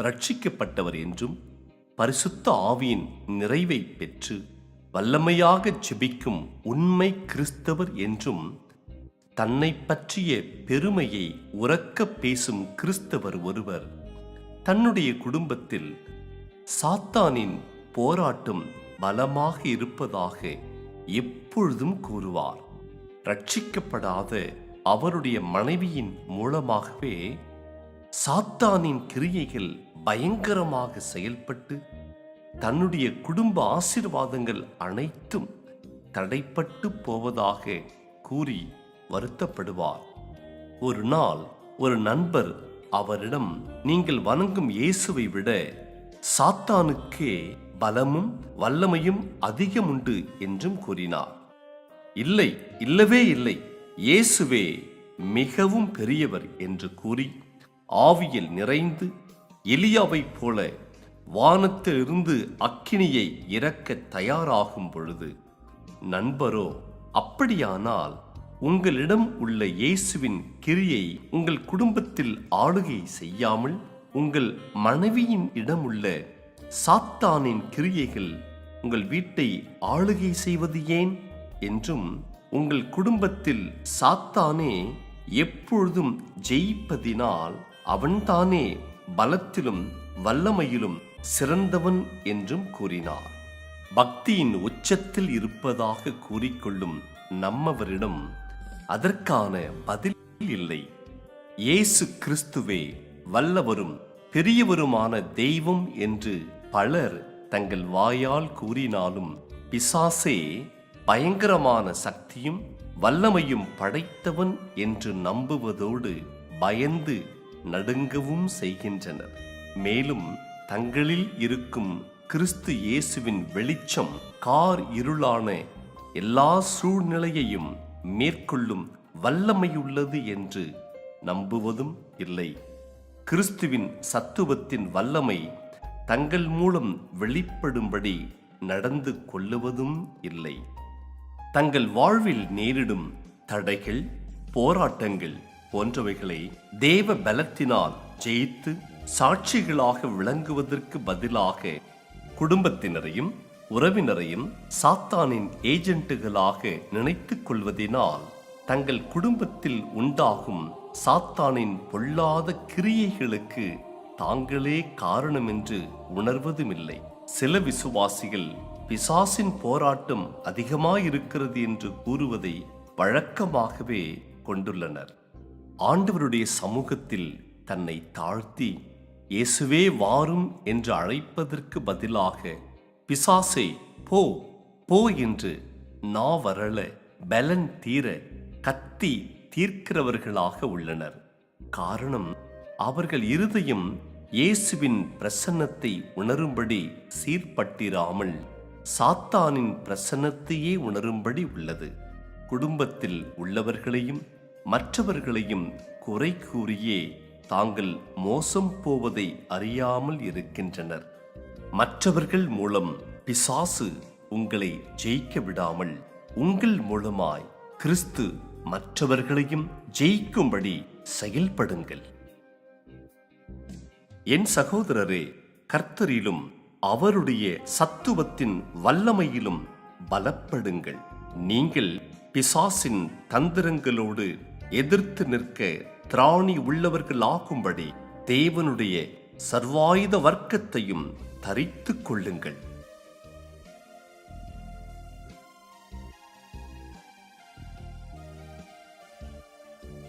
ரட்சிக்கப்பட்டவர் என்றும் பரிசுத்த ஆவியின் நிறைவை பெற்று வல்லமையாக ஜெபிக்கும் உண்மை கிறிஸ்தவர் என்றும் தன்னை பற்றிய பெருமையை உரக்க பேசும் கிறிஸ்தவர் ஒருவர் தன்னுடைய குடும்பத்தில் சாத்தானின் போராட்டம் பலமாக இருப்பதாக எப்பொழுதும் கூறுவார். ரட்சிக்கப்படாத அவருடைய மனைவியின் மூலமாகவே சாத்தானின் கிரியைகள் பயங்கரமாக செயல்பட்டு தன்னுடைய குடும்ப ஆசீர்வாதங்கள் அனைத்தும் தடைப்பட்டு போவதாக கூறி வருத்தப்படுவார். ஒரு நாள் ஒரு நண்பர் அவரிடம், நீங்கள் வணங்கும் இயேசுவை விட சாத்தானுக்கே பலமும் வல்லமையும் அதிகம் உண்டு என்றும் கூறினார். இல்லை, இல்லவே இல்லை, இயேசுவே மிகவும் பெரியவர் என்று கூறி ஆவியில் நிறைந்து எலியாவைப் போல வானத்திலிருந்து அக்கினியை இறக்க தயாராகும் பொழுது நண்பரோ, அப்படியானால் உங்களிடம் உள்ள இயேசுவின் கிரியை உங்கள் குடும்பத்தில் ஆளுகை செய்யாமல் உங்கள் மனைவியின் இடமுள்ள சாத்தானின் கிரியைகள் உங்கள் வீட்டை ஆளுகை செய்வது ஏன் என்றும், உங்கள் குடும்பத்தில் சாத்தானே எப்பொழுதும் ஜெயிப்பதினால் அவன்தானே பலத்திலும் வல்லமையிலும் சிறந்தவன் என்றும் கூறினார். பக்தியின் உச்சத்தில் இருப்பதாக கூறிக்கொள்ளும் நம்மவரிடம் அதற்கான பதில் இல்லை. இயேசு கிறிஸ்துவே வல்லவரும் பெரியவருமான தெய்வம் என்று பலர் தங்கள் வாயால் கூறினாலும் பிசாசே பயங்கரமான சக்தியும் வல்லமையும் படைத்தவன் என்று நம்புவதோடு பயந்து நடுங்கவும் செய்கின்றனர். மேலும் தங்களில் இருக்கும் கிறிஸ்து இயேசுவின் வெளிச்சம் கார் இருளான எல்லா சூழ்நிலையையும் மேற்கொள்ளும் வல்லமையுள்ளது என்று நம்புவதும் இல்லை. கிறிஸ்துவின் சத்துவத்தின் வல்லமை தங்கள் மூலம் வெளிப்படும்படி நடந்து கொள்ளுவதும் இல்லை. தங்கள் வாழ்வில் நேரிடும் தடைகள், போராட்டங்கள் போன்றவைகளை தேவ பலத்தினால் ஜெயித்து சாட்சிகளாக விளங்குவதற்கு பதிலாக குடும்பத்தினரையும் உறவினரையும் சாத்தானின் ஏஜென்ட்டுகளாக நினைத்துக் கொள்வதினால் தங்கள் குடும்பத்தில் உண்டாகும் சாத்தானின் பொல்லாத கிரியைகளுக்கு தாங்களே காரணம் என்று உணர்வதுமில்லை. சில விசுவாசிகள் பிசாசின் போராட்டம் அதிகமாயிருக்கிறது என்று கூறுவதை வழக்கமாகவே கொண்டுள்ளனர். ஆண்டவருடைய சமூகத்தில் தன்னை தாழ்த்தி இயேசுவே வாரும் என்று அழைப்பதற்கு பதிலாக பிசாசே போ போ என்று நாவரள பலன் தீர கத்தி தீர்க்கிறவர்களாக உள்ளனர். காரணம், அவர்கள் இருதயம் இயேசுவின் பிரசன்னத்தை உணரும்படி சீர்பட்டிராமல் சாத்தானின் பிரசன்னத்தையே உணரும்படி உள்ளது. குடும்பத்தில் உள்ளவர்களையும் மற்றவர்களையும் குறை கூறியே தாங்கள் மோசம் போவதை அறியாமல் இருக்கின்றனர். மற்றவர்கள் மூலம் பிசாசு உங்களை ஜெயிக்க விடாமல் உங்கள் மூலமாய் கிறிஸ்து மற்றவர்களையும் ஜெயிக்கும்படி செயல்படுங்கள். என் சகோதரரே, கர்த்தரிலும் அவருடைய சத்துவத்தின் வல்லமையிலும் பலப்படுங்கள். நீங்கள் பிசாசின் தந்திரங்களோடு எதிர்த்து நிற்க திராணி உள்ளவர்களாகும்படி தேவனுடைய சர்வாயுத வர்க்கத்தையும் தரித்துக் கொள்ளுங்கள்.